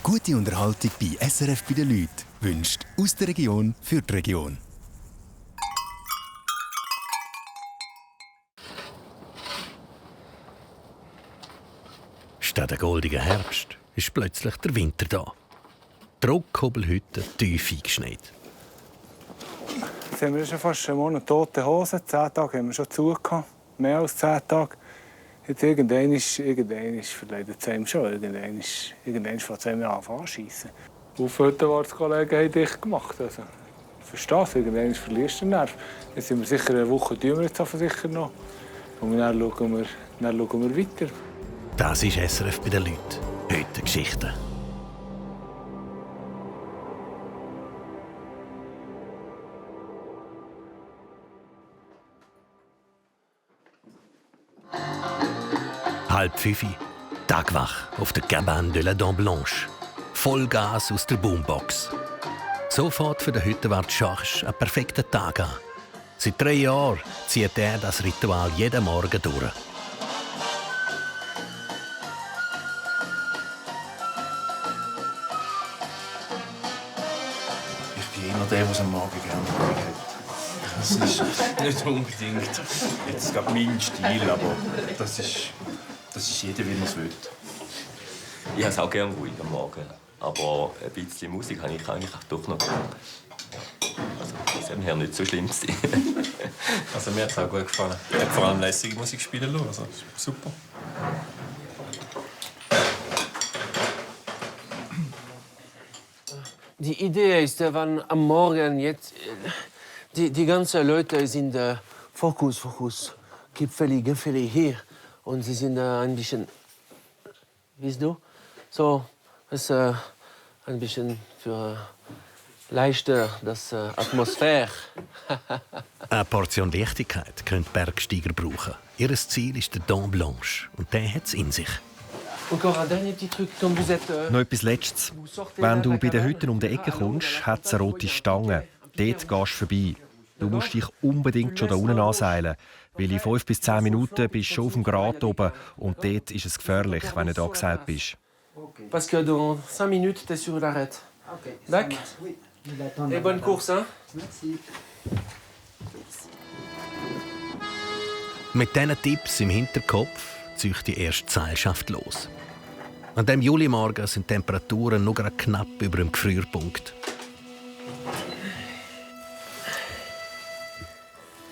Gute Unterhaltung bei SRF bei den Leuten wünscht aus der Region für die Region. Statt der goldigen Herbst ist plötzlich der Winter da. Die Rockhobelhütte tief eingeschneit. Jetzt haben wir schon fast einen Monat tote Hosen. 10 Tage haben wir schon zugehört. Mehr als 10 Tage. Jetzt irgendwann verleidet es einem schon. Irgendwann fängt es einem an anschiessen. Viele Ortskollegen haben dicht gemacht. Also, ich verstehe es. Irgendwann verlierst du den Nerv. Jetzt sind wir sicher eine Woche sicher noch. Und dann schauen wir weiter. Das ist SRF bei den Leuten. Heute Geschichten. Halb 5 Uhr, Tagwach auf der Cabane de la Dent Blanche. Vollgas aus der Boombox. So fährt für den Hüttenwart Schorsch einen perfekten Tag an. Seit 3 Jahren zieht er das Ritual jeden Morgen durch. Ich bin immer der, der am Morgen gerne Ruhe hat. Das ist nicht unbedingt jetzt gerade mein Stil, aber das ist jeder, wie er es will. Ich habe es auch gerne ruhig am Morgen. Aber ein bisschen Musik habe ich eigentlich doch noch gerne. Also, das ist mir nicht so schlimm. Also, mir hat es auch gut gefallen. Ich habe vor allem lässige Musik spielen lassen. Also, super. Die Idee ist, wenn am Morgen jetzt die ganzen Leute sind Fokus, Gipfeli hier. Und sie sind ein bisschen, weißt du, so ist ein bisschen für leichter das Atmosphäre. Eine Portion Leichtigkeit können die Bergsteiger brauchen. Ihr Ziel ist der Dent Blanche und der hat es in sich. Noch etwas Letztes. Wenn du bei den Hütten um die Ecke kommst, hat es eine rote Stange. Dort gehst du vorbei. Du musst dich unbedingt schon da unten anseilen, weil in 5 bis 10 Minuten bist du schon auf dem Grat oben und dort ist es gefährlich, wenn du da geseilt bist. Parce que dans 5 minutes, t'es sur l'arête. D'accord? Et bonne course, hein? Merci. Mit diesen Tipps im Hinterkopf zieht die erste Seilschaft los. An diesem Julimorgen sind die Temperaturen nur gerade knapp über dem Gefrierpunkt.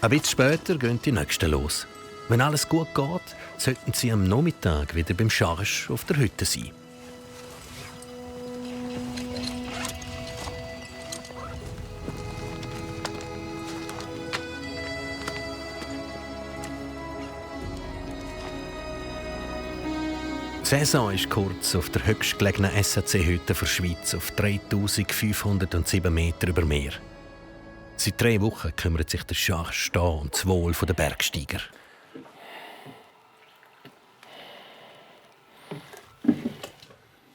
Ein bisschen später gehen die Nächsten los. Wenn alles gut geht, sollten sie am Nachmittag wieder beim Schorsch auf der Hütte sein. Die Saison ist kurz auf der höchstgelegenen SAC-Hütte der Schweiz auf 3507 Meter über Meer. Seit 3 Wochen kümmert sich der Schorsch um das Wohl der Bergsteiger.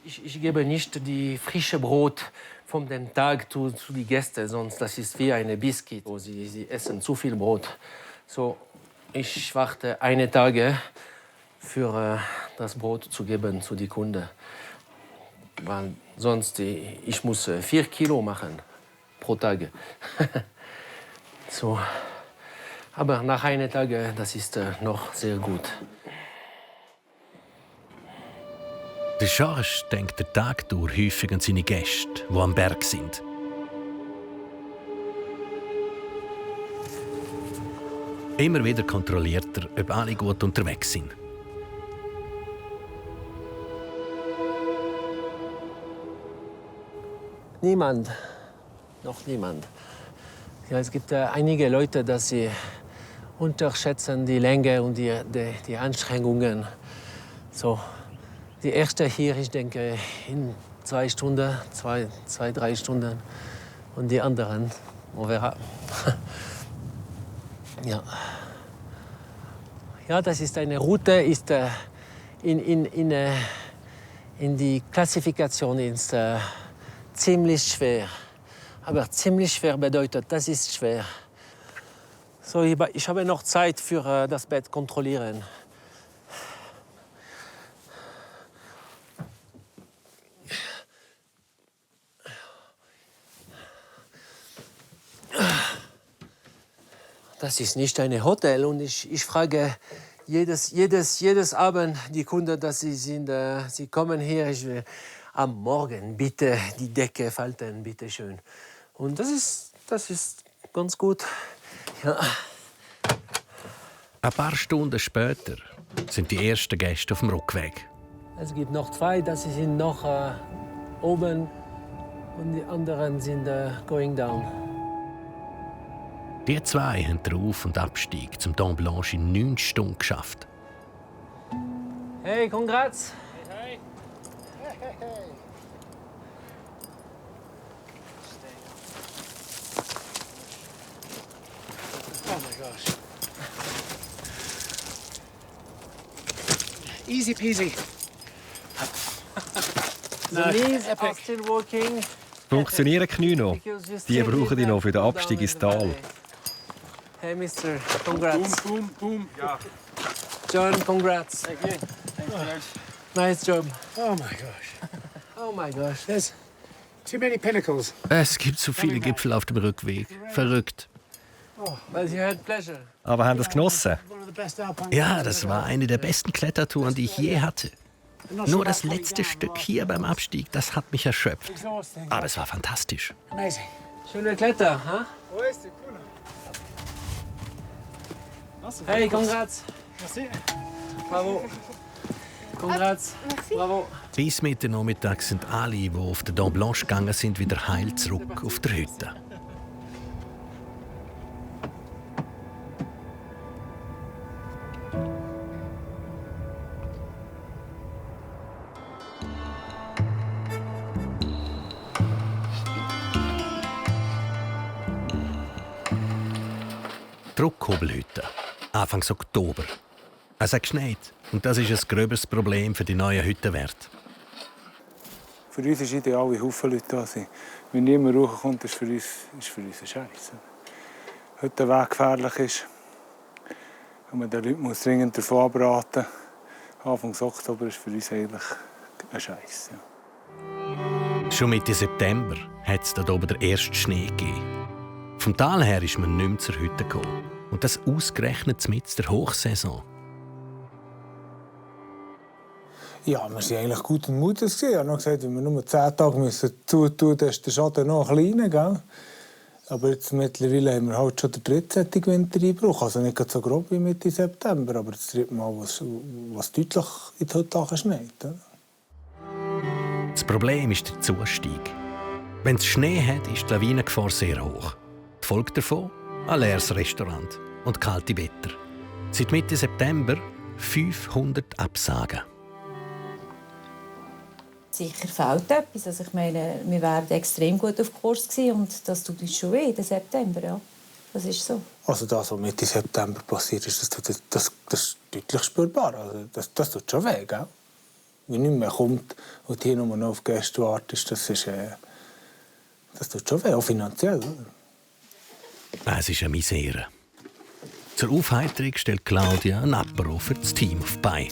Ich gebe nicht die frische Brot von dem Tag zu den Gästen, sonst das ist wie ein Biskuit. Sie essen zu viel Brot. So, ich warte 1 Tag für das Brot zu geben zu den Kunden. Weil sonst ich muss 4 Kilo machen pro Tag. So. Aber nach 1 Tag, das ist noch sehr gut. Der Schorsch denkt den Tag durch häufig an seine Gäste, die am Berg sind. Immer wieder kontrolliert er, ob alle gut unterwegs sind. Niemand. Noch niemand. Ja, es gibt einige Leute, die sie unterschätzen die Länge und die Anstrengungen. So, die erste hier, ich denke, in 2 Stunden, 3 Stunden. Und die anderen, ja. Ja, das ist eine Route, ist in die Klassifikation ist ziemlich schwer. Aber ziemlich schwer bedeutet, das ist schwer. So, ich habe noch Zeit für das Bett kontrollieren. Das ist nicht ein Hotel und ich frage jedes Abend die Kunden, dass sie kommen hier. Ich will am Morgen bitte die Decke falten, bitte schön. Und das ist ganz gut. Ja. Ein paar Stunden später sind die ersten Gäste auf dem Rückweg. Es gibt noch 2, das sind noch oben und die anderen sind going down. Die 2 haben den Auf- und Abstieg zum Dent Blanche in 9 Stunden geschafft. Hey, congrats! Hey. Oh my gosh. Easy peasy. The knees are still working. Funktionieren die Knie noch? Die brauchen die noch für den Abstieg ins Tal. Hey, Mister, congrats. Boom. Ja. John, congrats. Thank you. Nice job. Oh my gosh. Oh my gosh. There's too many pinnacles. Es gibt so viele Gipfel auf dem Rückweg. Verrückt. But you had pleasure. Aber haben das genossen? One of the best alpine Ja, das war eine der besten Klettertouren, die ich je hatte. Nur das letzte Stück hier beim Abstieg, das hat mich erschöpft. exhausting. Aber es war fantastisch. Amazing. Schöne Kletter, ha? Hey, congrats. That's it. Bravo. Congrats. Bravo. Bis Mitte Nachmittag sind alle, die auf der Dent Blanche gegangen sind, wieder heil zurück auf der Hütte. Die Rückhobelhütte. Anfang Oktober. Es hat geschneit und das ist ein gröberes Problem für die neuen Hüttenwärter. Für uns ist ideal, wie viele Leute da sind. Wenn niemand rauskommt, ist für uns ein Scheiß. Heute der Weg gefährlich ist und man den Leuten dringend davon abraten muss. Anfang Oktober ist für uns eigentlich ein Scheiß. Ja. Schon Mitte September hat es dort oben den ersten Schnee gegeben. Vom Tal her ist man nicht mehr zur Hütte gekommen. Und das ausgerechnet mitten der Hochsaison. Ja, wir waren eigentlich guten Mutes. Ich habe noch gesagt, wenn wir nur 10 Tage zutun müssen, dann ist der Schaden noch klein. Gell? Aber jetzt mittlerweile haben wir halt schon den 13. Wintereinbruch. Also nicht so grob wie Mitte September, aber das 3. Mal, was deutlich in die Hütte schneit. Das Problem ist der Zustieg. Wenn es Schnee hat, ist die Lawinengefahr sehr hoch. Die Folge davon? Ein leeres Restaurant und kalte Wetter. Seit Mitte September 500 Absagen. Sicher fehlt etwas. Also ich meine, wir wären extrem gut auf Kurs gewesen und das tut uns schon weh, im September. Ja. Das ist so. Also das, was Mitte September passiert ist, das ist deutlich spürbar. Also das tut schon weh. Gell? Wenn niemand mehr kommt und hier nur noch auf Gäste wartet, das tut schon weh, auch finanziell. Oder? Es ist eine Misere. Zur Aufheiterung stellt Claudia ein Apero für das Team auf die Beine.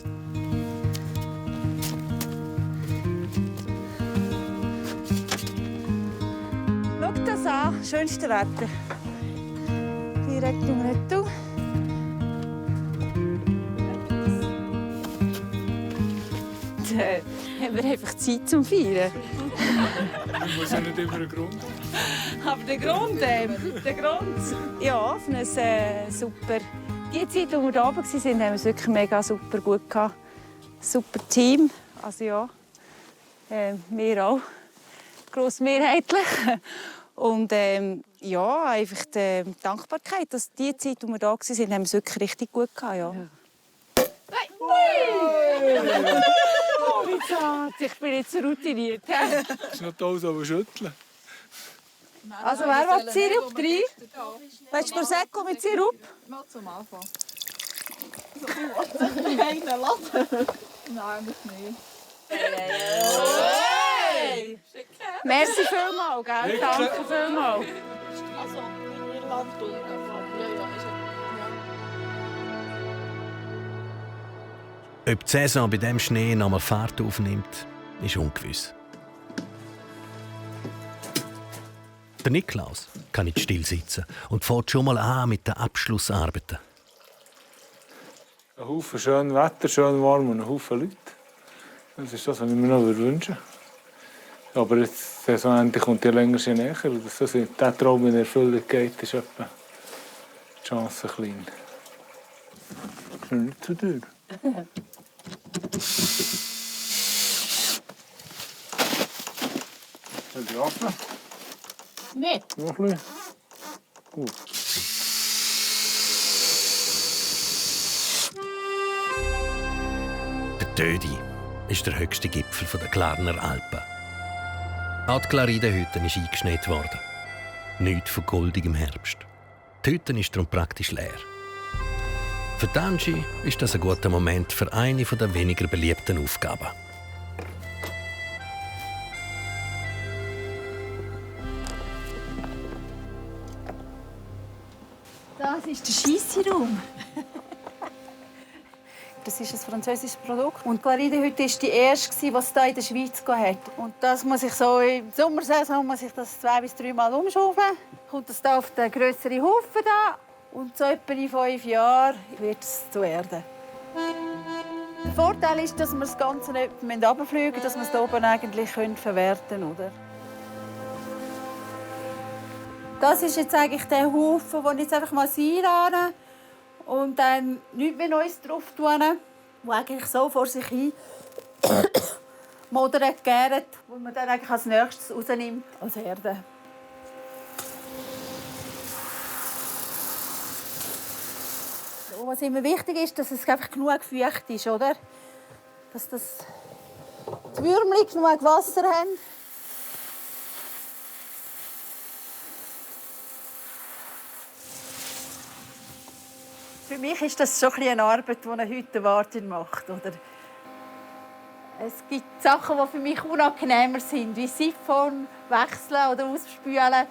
Schau das an, schönste Wetter. Direkt um Retour. Haben wir einfach Zeit zum Feiern. Ich muss ja nicht über den Grund. Aber der Grund, ja, für ein super. Die Zeit, als wir da oben waren, haben wir es wirklich mega super gut gehabt. Super Team, also ja, wir auch, grossmehrheitlich. Und ja, einfach die Dankbarkeit, dass die Zeit, als wir da waren, haben wir es wirklich richtig gut gehabt, ja. Oh, wie zart. Ich bin jetzt routiniert. Das ist noch toll, aber schütteln. Also, wer will Sirup rein? Willst du Prosecco mit Sirup? Mal zum Anfang. Nein, Nein, nicht. Hey! Merci vielmals, gell? Danke vielmals. Also, in Irland ja, Ob die Saison bei diesem Schnee noch mal Fahrt aufnimmt, ist ungewiss. Der Niklaus kann nicht still sitzen und fährt schon mal an mit den Abschlussarbeiten. Ein Haufen schön Wetter, schön warm und ein Haufen Leute. Das ist das, was ich mir noch wünsche. Aber jetzt, Saisonende kommt ja länger näher. Dass dieser Traum in Erfüllung geht, ist etwa die Chance klein. Das ist nicht zu teuer. Soll ich atmen? Nicht. Noch ein bisschen. Gut. Der Tödi ist der höchste Gipfel der Glarner Alpen. Auch die Claridenhütte ist eingeschneit worden. Nichts von goldigem Herbst. Die Hütte ist darum praktisch leer. Für Angie ist das ein guter Moment für eine der weniger beliebten Aufgaben. Das ist der Scheisseraum. Das ist ein französisches Produkt. Und Claridenhütte war die erste, die es hier in der Schweiz hat. Und das muss ich so im Sommersaison muss ich das 2 bis 3 Mal umschrauben. Kommt das hier auf den grösseren Haufen da. Und so etwa in 5 Jahren wird es zu Erde. Der Vorteil ist, dass wir das Ganze nicht runterfliegen müssen, dass wir es hier oben eigentlich verwerten können. Oder? Das ist jetzt eigentlich der Haufen, den ich jetzt einfach mal einladen und dann nichts mehr Neues drauf tun, der eigentlich so vor sich hin modert, gärt, wo man dann eigentlich als nächstes rausnimmt als Erde. So, was immer wichtig ist, dass es einfach genug feucht ist, oder? Dass die Würmchen genug Wasser haben. Für mich ist das schon eine Arbeit, die eine Hüttenwartin macht. Oder? Es gibt Sachen, die für mich unangenehmer sind, wie Siphon wechseln oder ausspülen.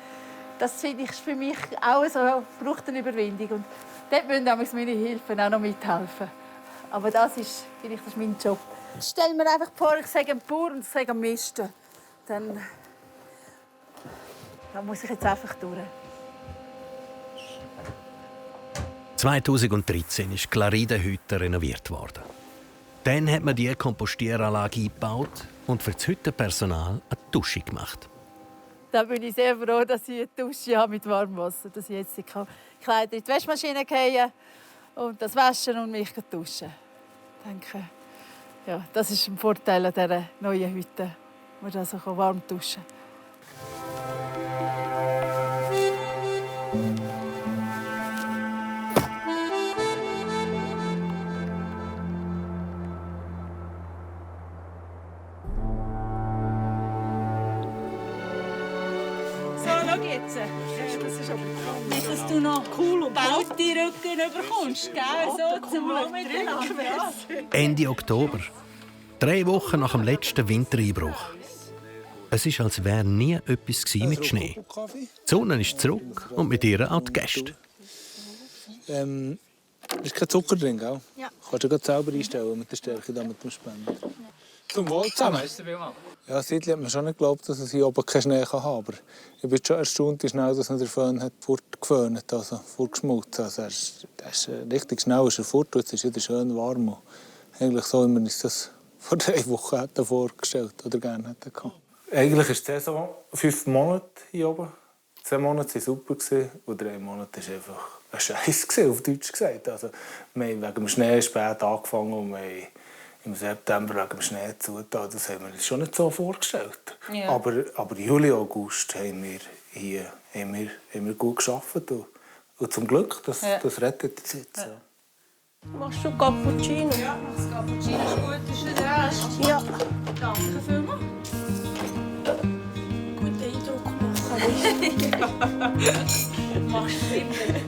Das finde ich für mich auch so, braucht eine Überwindung. Und dort müssen auch meine Hilfen auch noch mithelfen. Aber das ist mein Job. Ich stelle mir einfach vor, ich sage am Bauer und ich sage am Misten. Dann muss ich jetzt einfach durch. 2013 ist die Claridenhütte renoviert worden. Dann hat man die Kompostieranlage eingebaut und für das Hüttenpersonal eine Dusche gemacht. Da bin ich sehr froh, dass ich eine Dusche habe mit warmem Wasser, dass ich jetzt die Kleider in die Waschmaschine fallen und das waschen und mich duschen. Ich denke, ja, das ist ein Vorteil an dieser neuen Hütte, man da so warm duschen kann. Nicht, dass du noch cool und bald die Rücken bekommst, gell? So zum Mitteln. Ende Oktober, 3 Wochen nach dem letzten Wintereinbruch. Es ist, als wäre nie etwas mit Schnee. Die Sonne ist zurück und mit ihr auch die Gäste. Ist kein Zucker drin, gell? Ja. Kannst du selber einstellen mit der Stärke, mit dem Spender. Zum Wohl zusammen. Ja, seitdem hat man schon nicht geglaubt, dass es hier oben keinen Schnee haben kann. Aber ich bin schon erstaunt, wie schnell dass er den Föhn hat fortgeföhnt, also fortgeschmolzen. Also er ist richtig schnell ist er fort. Jetzt ist wieder schön warm. Und eigentlich so, wie man uns das vor 3 Wochen hätte vorgestellt oder gerne hätte gehabt. Eigentlich ist die Saison 5 Monate hier oben. 2 Monate waren super und 3 Monate war einfach ein Scheiß, auf Deutsch gesagt. Also, wir haben wegen dem Schnee spät angefangen und wir haben im September wegen dem Schnee zugetan. Das haben wir uns schon nicht so vorgestellt. Ja. Aber Juli, August haben wir hier gut gearbeitet. Und zum Glück, das rettet uns jetzt. Ja. Machst du Cappuccino? Ja, das Cappuccino ist gut. Ist nicht erst? Ja. Danke vielmals. Guten Eindruck machen. Machst du immer.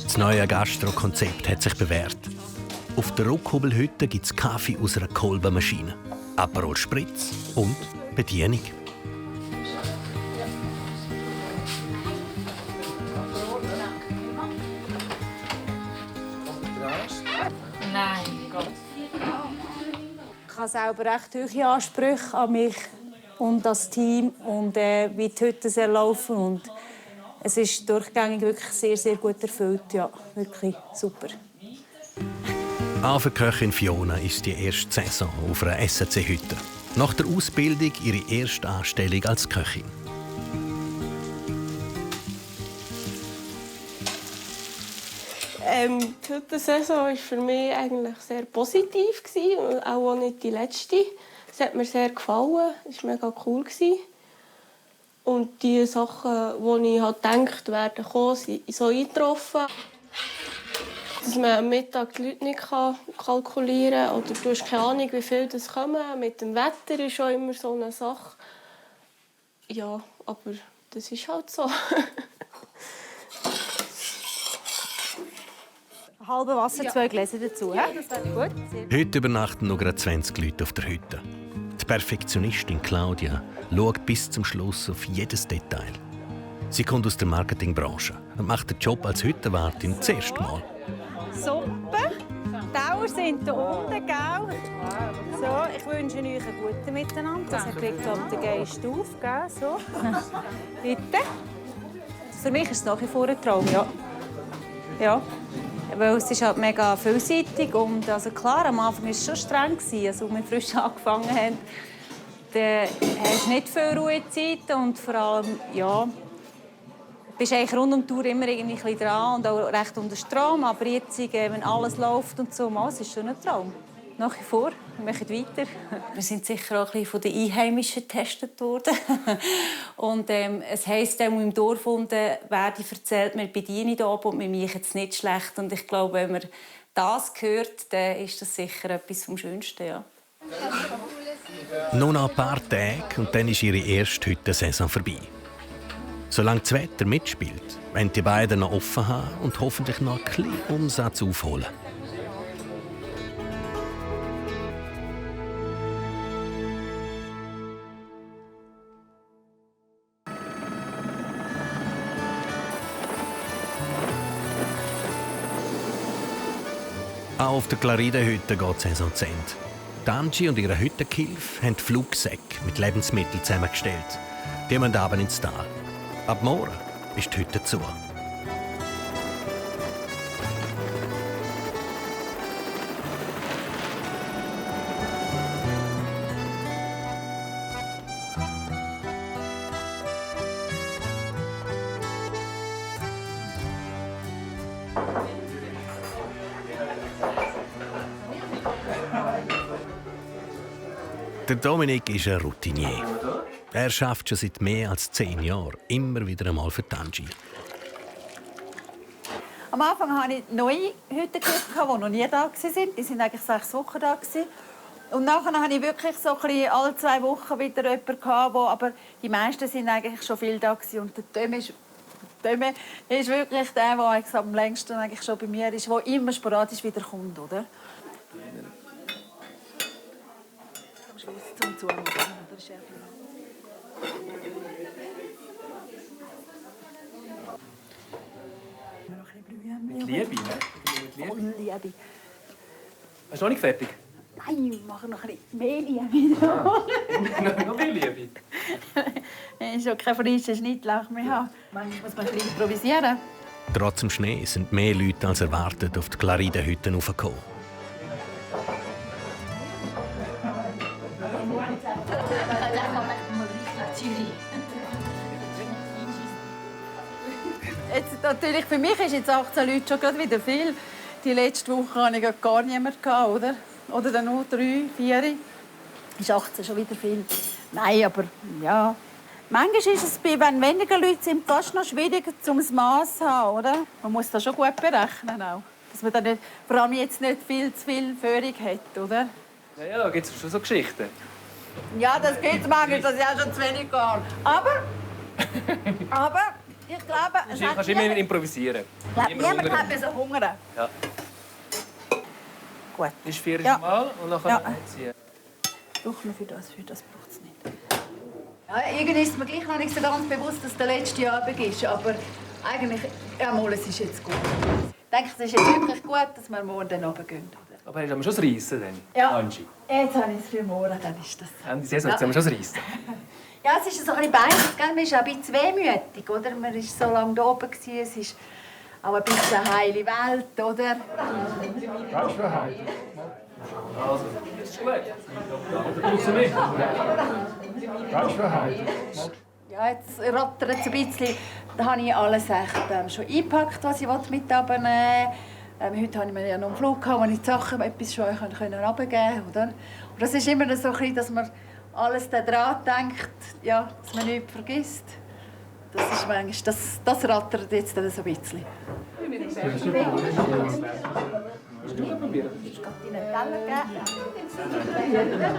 Das neue Gastro-Konzept hat sich bewährt. Auf der Rockhobelhütte gibt es Kaffee aus einer Kolbenmaschine, Aperol Spritz und Bedienung. Nein, Gott. Ich habe selber recht hohe Ansprüche an mich und das Team und wie die Hütte laufen. Und es ist durchgängig wirklich sehr, sehr gut erfüllt. Ja, wirklich super. Auch für Köchin Fiona ist die erste Saison auf einer SRC-Hütte. Nach der Ausbildung ihre erste Anstellung als Köchin. Die Hüttensaison war für mich eigentlich sehr positiv und auch nicht die letzte. Es hat mir sehr gefallen, es war mega cool. Und die Sachen, die ich gedacht werden kommen, sind so eingetroffen. Dass man am Mittag die Leute nicht kalkulieren kann oder du hast keine Ahnung, wie viel das kommen. Mit dem Wetter ist schon immer so eine Sache. Ja, aber das ist halt so. Halbe Wasser, 2 Gläser dazu. Ja, das wäre gut. Heute übernachten noch gerade 20 Leute auf der Hütte. Die Perfektionistin Claudia schaut bis zum Schluss auf jedes Detail. Sie kommt aus der Marketingbranche und macht den Job als Hüttenwartin das erste Mal. Suppe. Die Dauer sind hier unten, gell? So, ich wünsche euch einen guten Miteinander. Das kriegt den Geist auf, gell? So. Bitte. Für mich ist es nach wie vor ein Traum, ja. Ja. Weil es ist halt mega vielseitig und also klar, am Anfang war es schon streng, als wir frisch angefangen haben. Dann hast du nicht viel Ruhezeit und vor allem, ja, bist eigentlich rund um die Tour immer irgendwie ein bisschen dran und auch recht unter Strom. Aber jetzt, wenn alles läuft und so, es ist schon ein Traum. Nach wie vor. Wir machen weiter. Wir sind sicher auch ein bisschen von den Einheimischen getestet worden. Und es heisst, im Dorf unten werde erzählt, wir bedienen hier oben und wir machen es nicht schlecht. Und ich glaube, wenn man das hört, dann ist das sicher etwas vom Schönsten. Ja. Nur noch ein paar Tage und dann ist ihre erste Hüttensaison vorbei. Solange das Wetter mitspielt, wollen die beiden noch offen haben und hoffentlich noch ein bisschen Umsatz aufholen. Auch auf der Clarida-Hütte geht die Saison zu Ende. Angie und ihre Hüttengehilfe haben Flugsäcke mit Lebensmitteln zusammengestellt. Die müssen aber ins Tal. Ab morgen ist die Hütte zu. Der Dominik ist ein Routinier. Er schafft schon seit mehr als 10 Jahren immer wieder einmal für Angie. Am Anfang hatte ich neue Hüttenküche, die noch nie da waren. Die waren eigentlich 6 Wochen da. Und nachher hatte ich wirklich so alle 2 Wochen wieder jemanden, aber die meisten waren eigentlich schon viel da. Und der Töme ist wirklich der am längsten eigentlich schon bei mir ist, der immer sporadisch wieder kommt, oder? Zum Zumachen, oder Chef? Mit Liebe, ne? Voll Liebe. Hast du noch nicht fertig? Nein, wir machen noch ein bisschen mehr Liebe. Noch mehr Liebe? Ich schon kein frischen Schnittlauch mehr haben. Manchmal muss man ein bisschen improvisieren. Trotz dem Schnee sind mehr Leute als erwartet auf die Clarida-Hütte raufgekommen. Jetzt, natürlich, für mich ist jetzt 18 Leute schon gerade wieder viel. Die letzte Woche hatte ich gar niemanden, oder? Oder dann nur 3, 4. Ist 18 schon wieder viel. Nein, aber ja. Manchmal ist es, wenn weniger Leute sind, fast noch schwieriger, um das Maß zu haben, oder? Man muss das schon gut berechnen auch. Dass man dann nicht, vor allem jetzt nicht viel zu viel Führung hat, oder? Ja, da gibt es schon so Geschichten. Ja, das gibt es manchmal, das ist ja schon zu wenig gar. Aber ich glaube... Du kannst immer improvisieren. Niemand hat so Hunger. Ja. Gut. Das ist 4. Ja. Mal und dann Ja. einziehen. Braucht man für das braucht es nicht. Ja, irgendwie ist mir gleich noch nicht so ganz bewusst, dass der letzte Abend ist. Aber eigentlich, es ist jetzt gut. Ich denke, es ist jetzt wirklich gut, dass wir morgen dann runtergehen. Aber hast du schon das Reissen dann, Ja. Angie? Jetzt habe ich es für morgen, dann ist das. Ende Saison, jetzt haben wir schon das Reissen. Ja, es ist so ein bisschen beides. Man ist auch ein bisschen wehmütig, oder? Man war so lange da oben. Es ist auch ein bisschen eine heile Welt, oder? Ganz für heil. Also, ist gut. Brauchst du nicht? Ganz für heil. Ja, jetzt rattert es ein bisschen. Da habe ich alles echt, schon eingepackt, was ich mitnehmen wollte. Heute hatte ich ja noch einen Flug, wo ich die Sachen etwas schon runtergeben konnte. Und das ist immer so, dass man alles daran denkt, ja, dass man nichts vergisst. Das ist manchmal, das rattert jetzt so ein bisschen. Willst du probieren? Ich kann Ihnen einen Teller geben.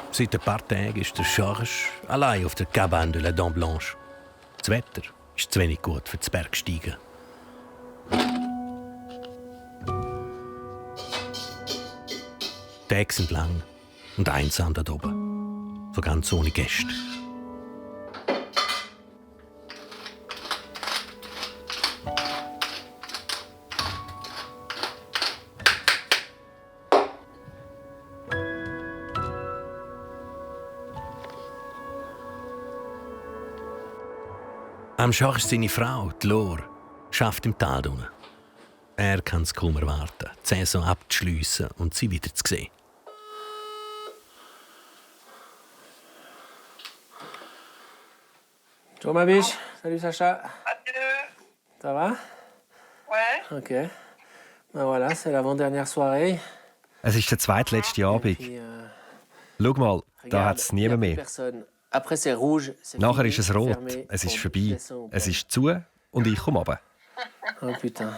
Seit ein paar Tagen ist der Charles allein auf der Cabane de la Dent Blanche. Das Wetter ist zu wenig gut für das Bergsteigen. Die Tage sind lang und einsam dort oben. So ganz ohne Gäste. Am Charles seine Frau, die Lore, arbeitet im Tal unten. Er kann es kaum erwarten, die Saison abzuschliessen und sie wieder zu sehen. Bonjour ma biche. Salut Sacha. Ça va? Ouais. Ok. Ben voilà, c'est l'avant-dernière soirée. Es ist der zweitletzte Abend. Schau mal, da hat es niemand mehr. Après c'est rouge. Nachher ist es rot, es ist vorbei, es ist zu und ich komme runter. Oh putain.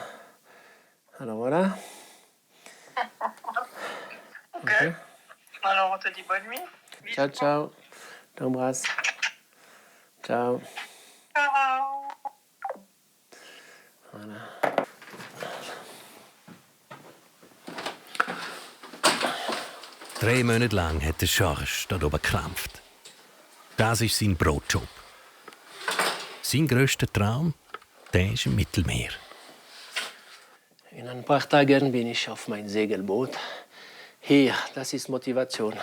Alors voilà. Ok. Alors on te dit bonne nuit. Ciao, ciao. Je t'embrasse. Ciao. Ciao. Voilà. Drei Monate lang hat der Charles dort oben gekrampft. Das ist sein Brotjob. Sein grösster Traum, der ist im Mittelmeer. In ein paar Tagen bin ich auf mein Segelboot. Hier, das ist Motivation.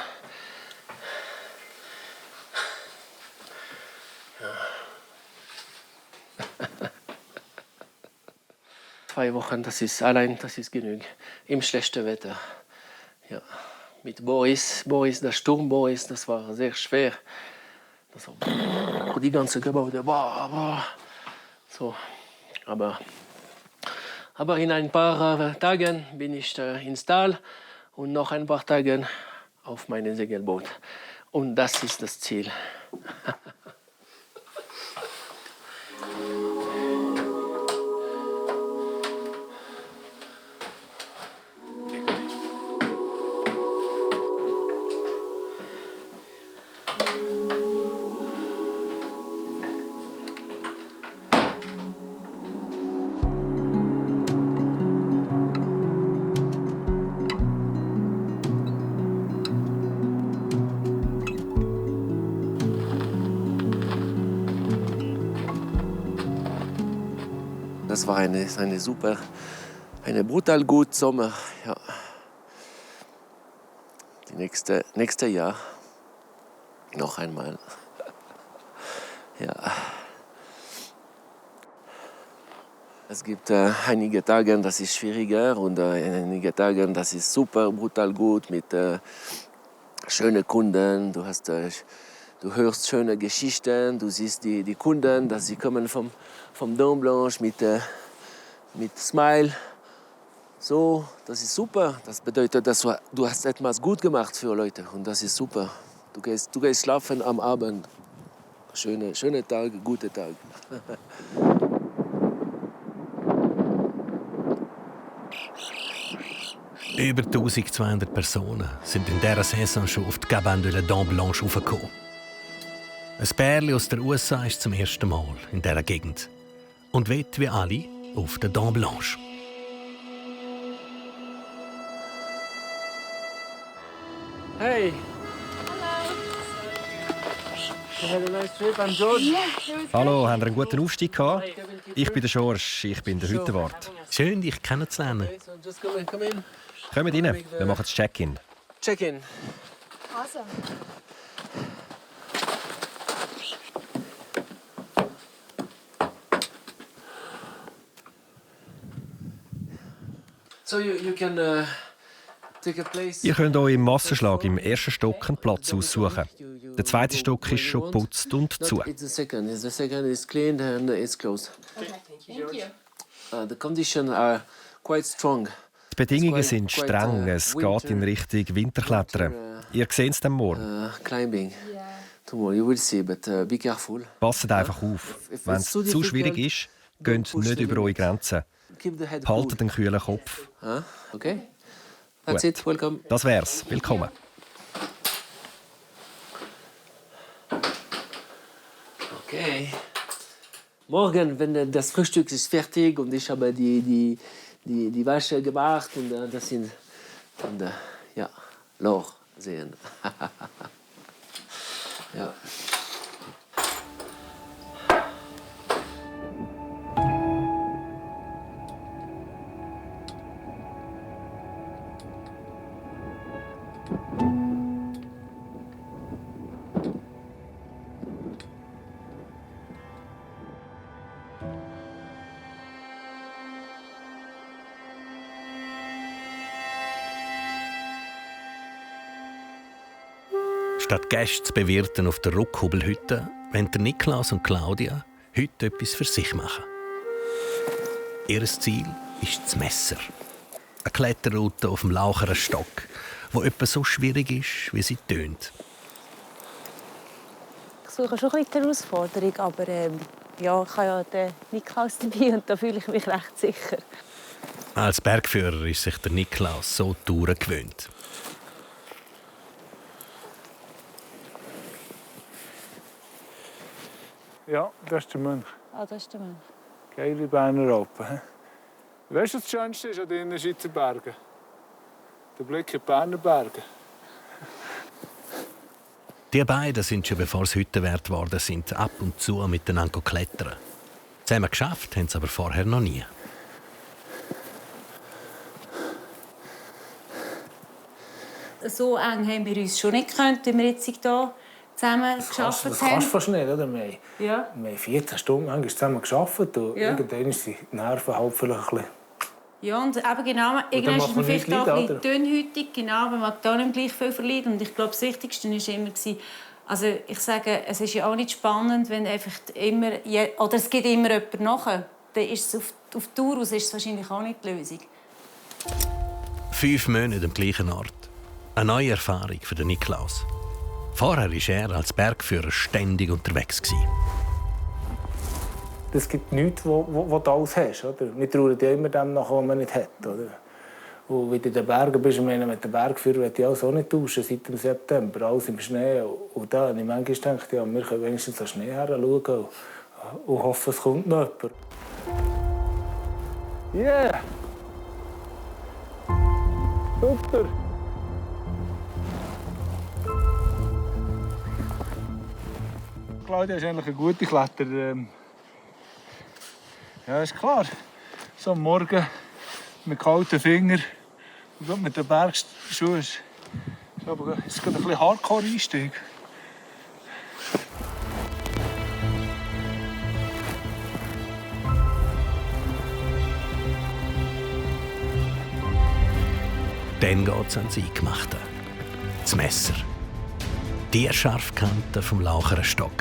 Ja. 2 Wochen, das ist genug. Im schlechten Wetter. Ja. Mit Boris, der Sturm Boris, das war sehr schwer. Das war die ganze Gebäude. So. Aber in ein paar Tagen bin ich ins Tal und noch ein paar Tage auf meinem Segelboot. Und das ist das Ziel. Das war eine brutal gut Sommer. Ja. Die nächste Jahr noch einmal. Ja. Es gibt einige Tage, das ist schwieriger und einige Tage, das ist super brutal gut mit schönen Kunden. Du hörst schöne Geschichten, du siehst die Kunden, dass sie kommen vom Dent Blanche mit Smile. So, das ist super. Das bedeutet, dass du hast etwas gut gemacht für Leute und das ist super. Du gehst schlafen am Abend. Schöne Tag, gute Tag. Über 1200 Personen sind in dieser Saison schon auf die Cabane de la Dent Blanche raufgekommen. Ein Pärchen aus den USA ist zum ersten Mal in dieser Gegend und weht wie alle auf der Dent Blanche. Hey! Hallo, habt ihr einen guten Aufstieg gehabt? Ich bin der Schorsch, ich bin der Hüttenwart. Schön, dich kennenzulernen. Kommt rein, wir machen das Check-in. Check-in. Also. So you can take a place. Ihr könnt euch im Massenschlag im ersten Stock einen Platz aussuchen. Der zweite Stock ist schon geputzt und zu. The second is clean and it's closed. Okay, thank you. The conditions are quite strong. Die Bedingungen sind streng, es geht in Richtung Winterklettern. Ihr seht es dann morgen. Climbing. Tomorrow you will see, but be careful. Passt einfach auf. Wenn es zu schwierig ist, geht nicht über eure Grenzen. Haltet einen kühlen Kopf. Okay. That's it. Welcome. Das wär's. Willkommen. Okay. Morgen, wenn das Frühstück ist fertig und ich habe die Wäsche gemacht und das sind dann ja Loch sehen. Ja. Statt Gäste zu bewirten auf der Ruckhubelhütte, wollen der Niklaus und Claudia heute etwas für sich machen. Ihr Ziel ist das Messer. Eine Kletterroute auf dem Laucherer Stock, die etwa so schwierig ist, wie sie tönt. Ich suche schon ein bisschen die Herausforderung, aber ja, ich habe ja den Niklaus dabei und da fühle ich mich recht sicher. Als Bergführer ist sich der Niklaus so Touren gewöhnt. Ja, das ist der Mönch. Ah, das ist der Mönch. Geile Berner Alpen. Weißt du, was das Schönste ist an den Innerschweizer Bergen? Der Blick in die Berner Berge. Die beiden sind schon bevor sie Hütte wert worden sind, ab und zu miteinander klettern. Zusammen geschafft haben sie aber vorher noch nie. So eng haben wir uns schon nicht gekannt, wie wir jetzt hier zusammen gearbeitet haben. Das kannst du fast nicht, oder? Wir Ja. haben 14 Stunden zusammen gearbeitet und Ja. irgendwann sind die Nerven halt vielleicht ein bisschen... Ja, und eben genau, irgendwann ist man vielleicht auch ein bisschen dünnhütig, genau, man mag da nicht gleich viel verleiden. Und ich glaube, das Wichtigste war immer, also ich sage, es ist ja auch nicht spannend, wenn einfach immer, oder es gibt immer jemand nachher. Dann ist es auf Tour aus ist es wahrscheinlich auch nicht die Lösung. 5 Monate am gleichen Ort. Eine neue Erfahrung für den Niklaus. Vorher war er als Bergführer ständig unterwegs. Es gibt nichts, wo du alles hast. Oder? Wir trauen ja immer dem nach, was man nicht hat. Oder? Und wenn du in den Bergen bist, mit dem Bergführer will ich auch so nicht tauschen seit dem September. Alles im Schnee. Und da habe ich manchmal gedacht, ja, wir können wenigstens den Schnee heranschauen und hoffen, es kommt noch jemand. Yeah! Super! Claudia ist eigentlich eine gute Kletterin. Ja, ist klar. So am Morgen mit kalten Fingern und mit den Bergschuhen ist aber ist ein bisschen Hardcore-Einstieg. Dann geht es ans Eingemachte. Das Messer. Die Scharfkante vom Laucherer Stock.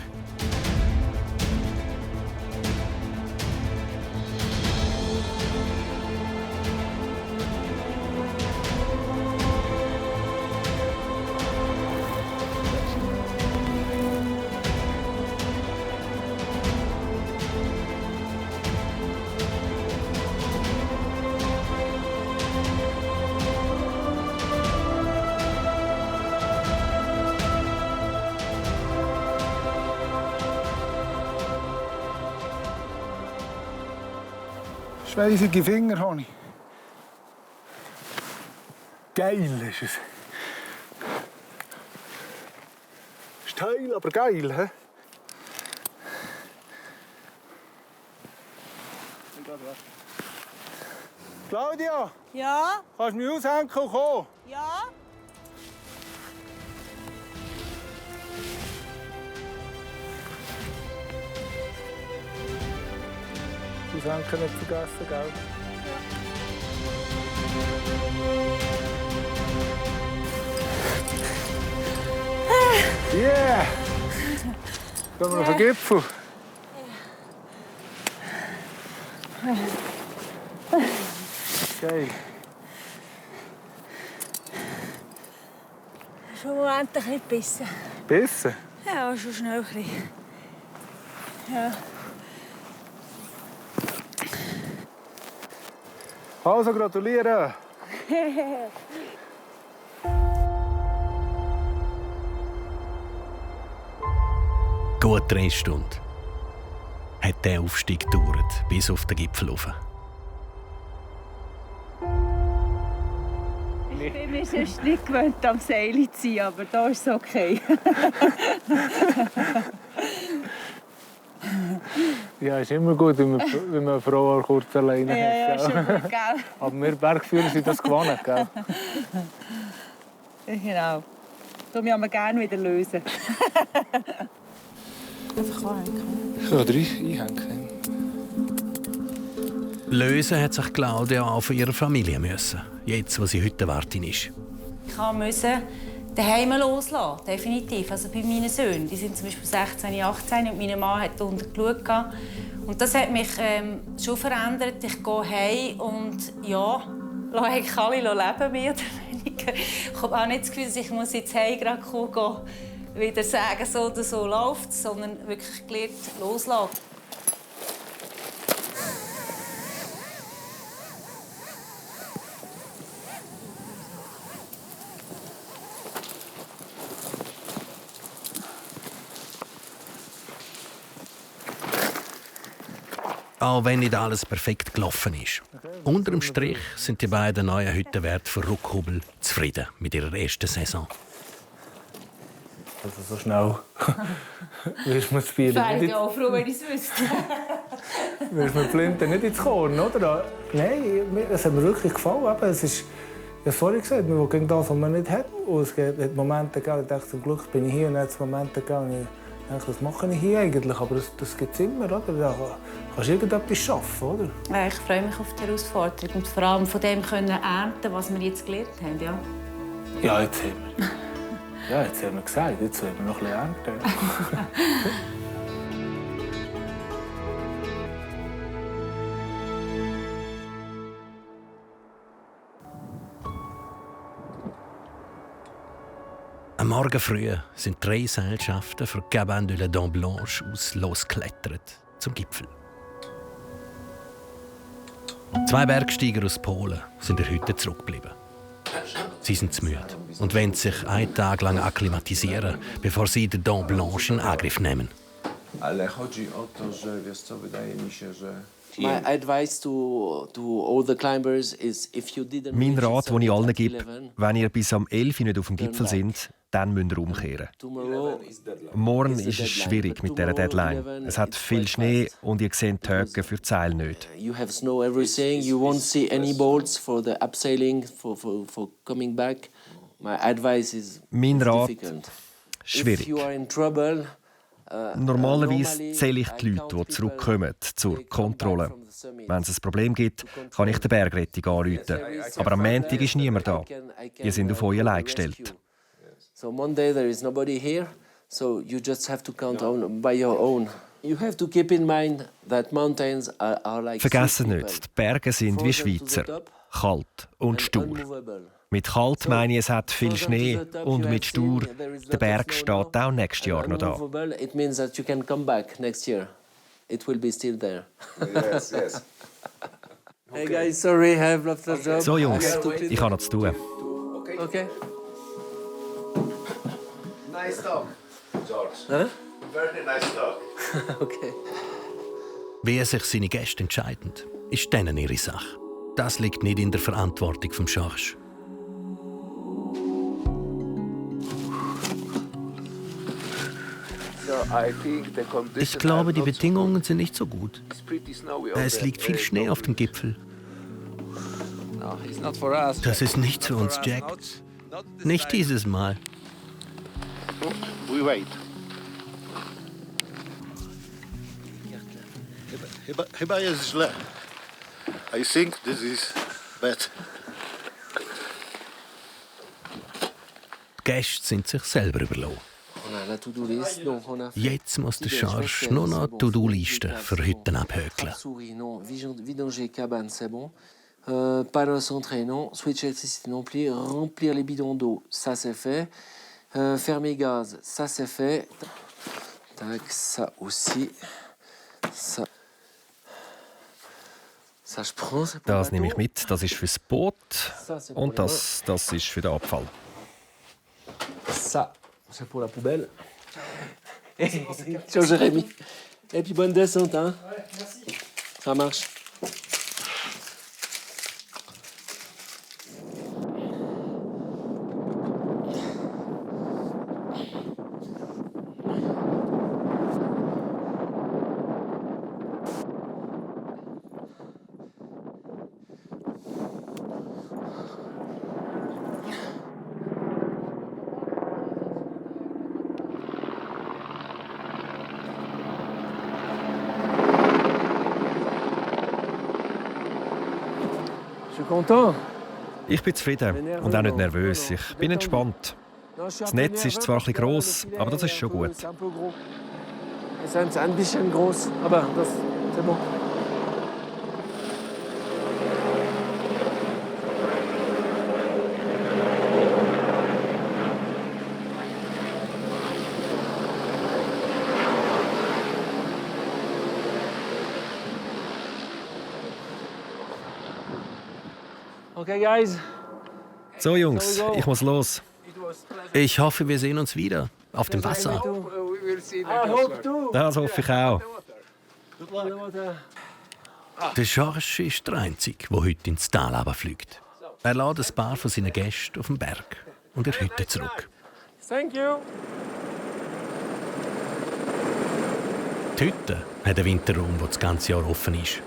Schweifige Finger habe ich. Geil ist es. Steil, aber geil. He? Claudia! Ja? Kannst du mich aushängen und kommen? Ja? Aushängen nicht vergessen, gell? Yeah! Gehen wir auf den Gipfel. Okay. Schon im Moment ein bisschen gebissen. Bissen? Ja, schon schnell ein bisschen. Ja. Also, gratuliere! Gut 3 Stunden hat der Aufstieg gedauert, bis auf den Gipfel rauf. Ich bin mir sonst nicht gewöhnt, am Seil zu sein, aber da ist es okay. Ja, ist immer gut, wenn man eine Frau kurz alleine Ja, hat. schon gut, gell? Aber wir Bergführer sind das gewohnt, gell? Genau. Da müssen wir gerne wieder lösen. Einfach anhängen. Ich kann einhängen. Lösen hat sich Claudia auch von ihrer Familie müssen, jetzt, wo sie Hüttenwartin ist. Ich musste daheim loslassen, definitiv. Also bei meinen Söhnen, die sind zum Beispiel 16, 18 und mein Mann hat unten geschaut. Und das hat mich schon verändert. Ich gehe heim und ja, lasse eigentlich alle leben, mehr oder weniger. Ich habe auch nicht das Gefühl, dass ich jetzt heim gerade kommen, wieder sagen, so oder so läuft, sondern wirklich gelernt loslassen. Auch wenn nicht alles perfekt gelaufen ist. Unter dem Strich sind die beiden neuen Hüttenwärter von Ruckhubel zufrieden mit ihrer ersten Saison. Also so schnell wirst du mir Spielen Ich wäre ja auch froh, wenn ich es wüsste. wirst mir Flinten nicht ins Korn, oder? Nein, es hat mir wirklich gefallen. Es ist, ich habe vorhin gesagt, man will gegen das, was man nicht hat. Und es gibt Momente, ich dachte, zum Glück bin ich hier, und dann hat es Momente gegeben, ich dachte, was mache ich hier eigentlich? Aber das gibt es immer, oder? Da kannst du irgendetwas schaffen, oder? Ja, ich freue mich auf die Herausforderung und vor allem von dem können ernten, was wir jetzt gelernt haben. Ja, ja jetzt haben wir. Ja, jetzt haben wir gesagt, jetzt werden wir noch ein bisschen ernten. Am Morgen früh sind 3 Seilschaften für die Cabane de la Dent Blanche aus losgeklettert zum Gipfel. 2 Bergsteiger aus Polen sind in der Hütte zurückgeblieben. Sie sind zu müde und wollen sich einen Tag lang akklimatisieren, bevor sie den Dent Blanche in Angriff nehmen. Ale chodzi o to, że wiesz co, wydaje mi się, że My advice to all the climbers is if you didn't. Mein Rat, den ich allen gebe, wenn ihr bis am 11 Uhr nicht auf dem Gipfel sind, dann müsst ihr umkehren. Morgen ist es schwierig mit dieser Deadline. Es hat viel Schnee und ihr seht die Höcke für die Seile nicht. You have snow everything. You won't see any boats for the abseiling for coming back. My advice is mein Rat, difficult. schwierig. If you are in trouble, Normalerweise zähle ich die Leute, die zurückkommen zur Kontrolle. Wenn es ein Problem gibt, kann ich die Bergrettung anrufen. Aber am Montag ist niemand da. Ihr seid auf euch allein gestellt. So Monday there is nobody here, so you just have to count on by your own. You have to keep in mind that mountains are like. Vergessen nicht, die Berge sind wie Schweizer, kalt und stur. Mit kalt meine ich, es hat viel Schnee und mit stur, der Berg steht auch nächstes Jahr noch da. It means that you can come back next year. It will be still there. Yes, yes. Hey guys, sorry, I have left the job. So Jungs, ich habe noch zu tun. Okay. Nice talk, George. Huh? Very nice talk. Okay. Wie sich seine Gäste entscheiden, ist denen ihre Sache. Das liegt nicht in der Verantwortung vom Georges. So Ich glaube, die Bedingungen sind nicht so gut. Es liegt viel Schnee auf dem Gipfel. Das ist nichts für uns, Jack. Nicht dieses Mal. We wait. Chyba jest źle. I think this is bad. Die Gäste sind sich selber überlassen. Jetzt muss der Charge nur noch die To-Do-Liste für heute abhökeln. Vidanger cabane, c'est bon. Panneau centré, non. Switch électricité non plus. Remplir les bidons d'eau, ça c'est fait. Fermer gaz, ça c'est fait. Tac, ça aussi. Ça. Ça je prends. C'est pour Das le nehme ich bateau. mit, das ist fürs Boot und das ist für den Abfall. Ça, c'est pour la poubelle. Ciao Jérémy. Et puis bonne descente, hein. Ça marche. Ich bin zufrieden und auch nicht nervös. Ich bin entspannt. Das Netz ist zwar ein bisschen gross, aber das ist schon gut. C'est un bisschen groß, aber das c'est bon. Okay, guys. So Jungs, ich muss los. Ich hoffe, wir sehen uns wieder auf dem Wasser. Das hoffe ich auch. Der Charge ist der Einzige, der heute ins Tal fliegt. Er lädt ein paar von seinen Gästen auf den Berg und er heute zurück. Thank you. Die Hütte hat einen Winterraum, der das ganze Jahr offen ist.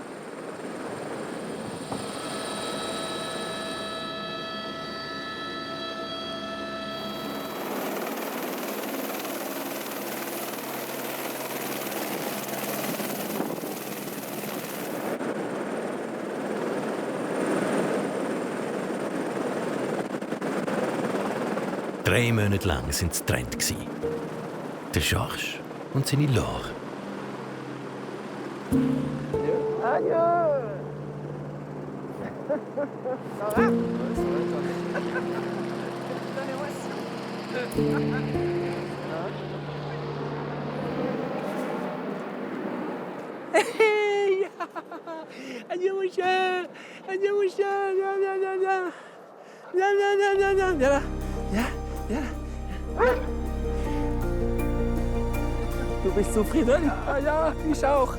Drei Monate lang waren sie getrennt. Der Charge und seine Laure. Adieu mon cher, adieu mon cher, ja. Du bist zufrieden? Ja, ich auch.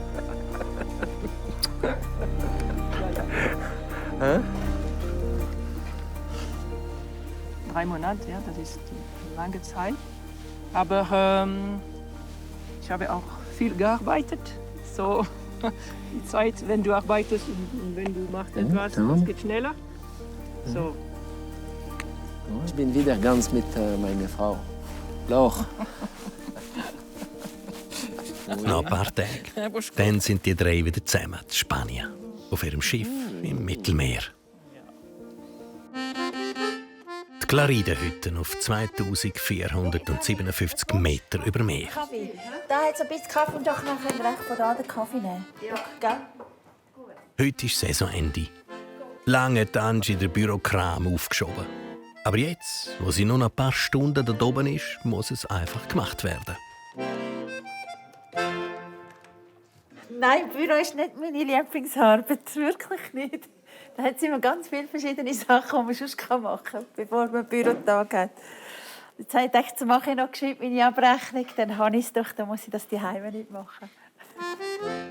3 Monate, ja, das ist eine lange Zeit. Aber ich habe auch viel gearbeitet. So, die Zeit, wenn du arbeitest und wenn du machst etwas, das geht schneller. So. Ich bin wieder ganz mit meiner Frau. Laure. Noch ein paar Tage. Dann sind die drei wieder zusammen in Spanien. Auf ihrem Schiff im Mittelmeer. Die Claride-Hütte auf 2457 Meter über Meer. Kaffee. Da hat es ein bisschen Kaffee und da kann ich recht von da den Kaffee nehmen. Ja. Gell? Heute ist Saisonende. Lange hat Angie den Bürokram aufgeschoben. Aber jetzt, wo sie nur noch ein paar Stunden da oben ist, muss es einfach gemacht werden. Nein, Büro ist nicht meine Lieblingsarbeit. Wirklich nicht. Da hat es immer ganz viele verschiedene Sachen, die man sonst machen kann, bevor man einen Bürotag hat. Jetzt habe ich gedacht, jetzt mache ich noch gescheit meine Abrechnung, dann habe ich es doch, dann muss ich das daheim nicht machen.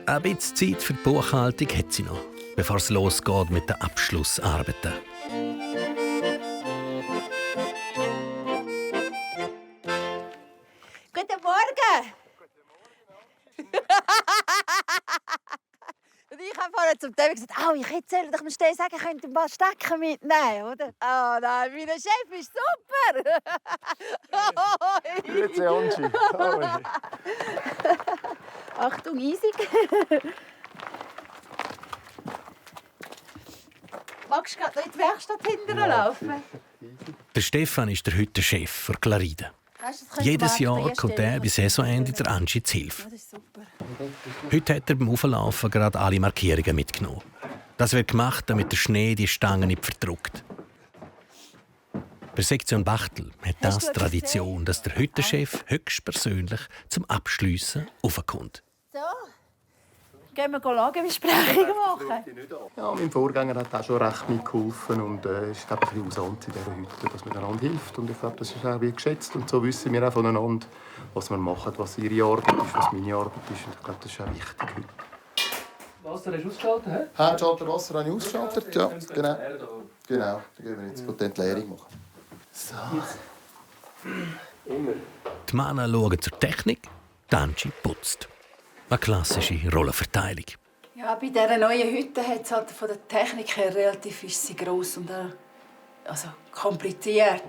Ein bisschen Zeit für die Buchhaltung hat sie noch, bevor es losgeht mit den Abschlussarbeiten. Guten Morgen! vorher zum David gesagt, ich hätte doch mal schnell sagen, ich könnte ein paar Stecken mitnehmen, oder? Nein, mein Chef ist super! Grüezi, Angie. Achtung, Isig. Magst du gerade noch in die Werkstatt hinterher laufen? Der Stefan ist der heute Chef für Claride. Jedes Jahr kommt er bis Saisonende der Angie zu Hilfe. Heute hat er beim Auflaufen gerade alle Markierungen mitgenommen. Das wird gemacht, damit der Schnee die Stangen nicht verdruckt. Bei Sektion Bachtel hat das Tradition, dass der Hüttenchef höchstpersönlich zum Abschliessen raufkommt. So, gehen wir Lagebesprechungen machen. Ja, mein Vorgänger hat auch schon recht mitgeholfen und ist ein bisschen umsonst in dieser Hütte, dass man einander hilft. Und ich glaube, das ist auch geschätzt. Und so wissen wir auch voneinander, was wir machen, was ihre Arbeit ist, was meine Arbeit ist. Und ich glaube, das ist auch wichtig heute. Wasser hast du ausgeschaltet, hä? Handschalter Wasser habe ich ausgeschaltet, ja, genau. Genau, dann gehen wir jetzt die Entleerung machen. So. Immer. Die Männer schauen zur Technik, die Angie putzt. Eine klassische Rollenverteilung. Ja, bei dieser neuen Hütte hat es halt von der Technik her relativ ist sie gross und kompliziert.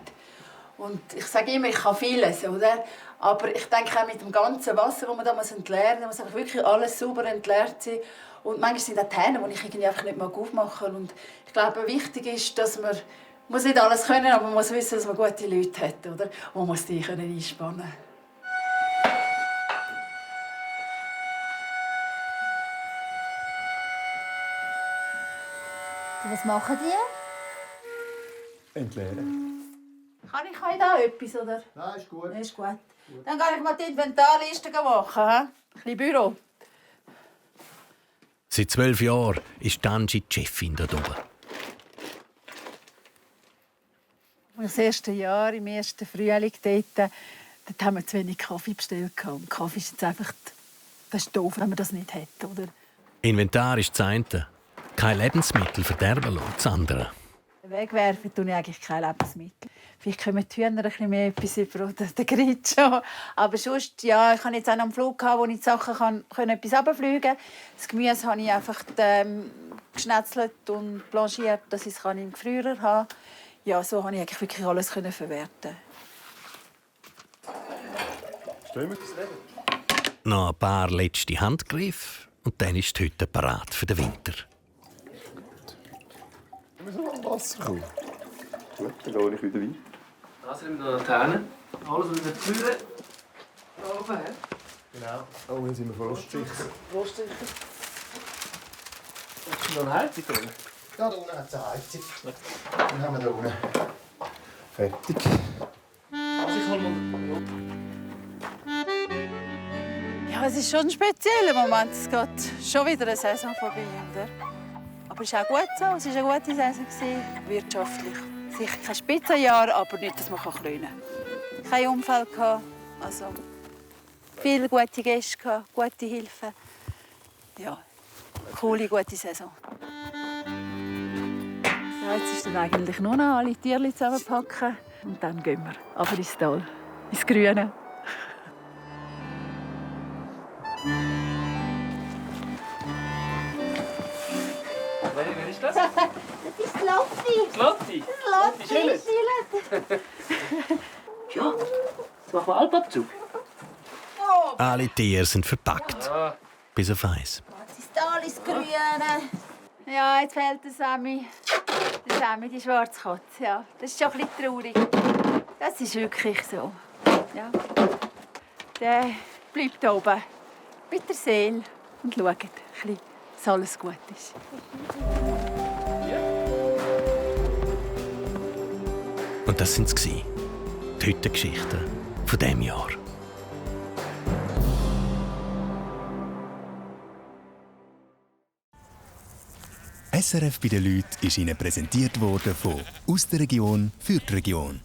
Und ich sage immer, ich kann vieles, oder? Aber ich denke auch mit dem ganzen Wasser, das man da entleeren muss, muss wirklich alles sauber entleert sein. Und manchmal sind auch die Hähne, die ich irgendwie einfach nicht aufmachen mag. Und ich glaube, wichtig ist, dass man muss nicht alles können, aber man muss wissen, dass man gute Leute hat, oder? Und man muss die einspannen können. Was machen die? Entleeren. Kann ich euch da etwas, oder? Nein, ist gut. Ist gut. Dann gehe ich mal die Inventarliste machen. Ein bisschen Büro. Seit 12 Jahren ist Angie die Chefin da oben. Das erste Jahr, im ersten Frühling, dort haben wir zu wenig Kaffee bestellt. Und Kaffee ist jetzt einfach das ist doof, wenn man das nicht hat, oder? Inventar ist das eine. Kein Lebensmittel verderben lassen, das andere. Wegwerfen tue ich eigentlich kein Lebensmittel. Vielleicht kommen die Hühner ein bisschen mehr etwas über oder der Grid schon. Aber sonst, ja, ich hatte jetzt auch noch einen Flug, wo ich die Sachen etwas runterfliegen kann. Das Gemüse habe ich einfach geschnetzelt und blanchiert, dass ich es im Gefrierer haben kann. Ja, so konnte ich eigentlich wirklich alles verwerten. Noch ein paar letzte Handgriffe und dann ist die Hütte parat für den Winter. Wir müssen noch Wasser kommen. Gut, dann gehe ich wieder weiter. Also mit der Laterne. Alles mit der Türe. Da oben, hä? Genau. Oh, hier sind wir frostsicher. Frostsicher. Hast du noch eine Heizung, oder? Ja, da unten hat es eine Heizung. Dann haben wir da unten. Fertig. Also ich hol mal... Ja, es ist schon ein spezieller Moment. Es geht schon wieder eine Saison vorbei, oder? Aber es ist auch gut so. Es war eine gute Saison, wirtschaftlich. Sicher kein Spitzenjahr, aber nicht, dass man krönen kann. Kein Unfall gehabt. Also viele gute Gäste gehabt, gute Hilfe. Ja, coole, gute Saison. Ja, jetzt ist dann eigentlich nur noch alle Tierchen zusammenpacken und dann gehen wir aber ins Tal, ins Grüne. Wer ist das? Das ist Lotti. Lotti? Lotti Schillet. Ja, jetzt machen wir Alpabzug. Alle Tiere sind verpackt. Bis auf eins. Das ist alles Grüne. Ja, jetzt fehlt der Sammy. Der Sammy, die Schwarzkatze. Ja, das ist schon ein bisschen traurig. Das ist wirklich so. Ja. Der bleibt oben mit der Seele und schaut, dass alles gut ist. Und das waren sie. Die Hüttengeschichten von diesem Jahr. SRF bei den Leuten ist Ihnen präsentiert worden von «Aus der Region für die Region».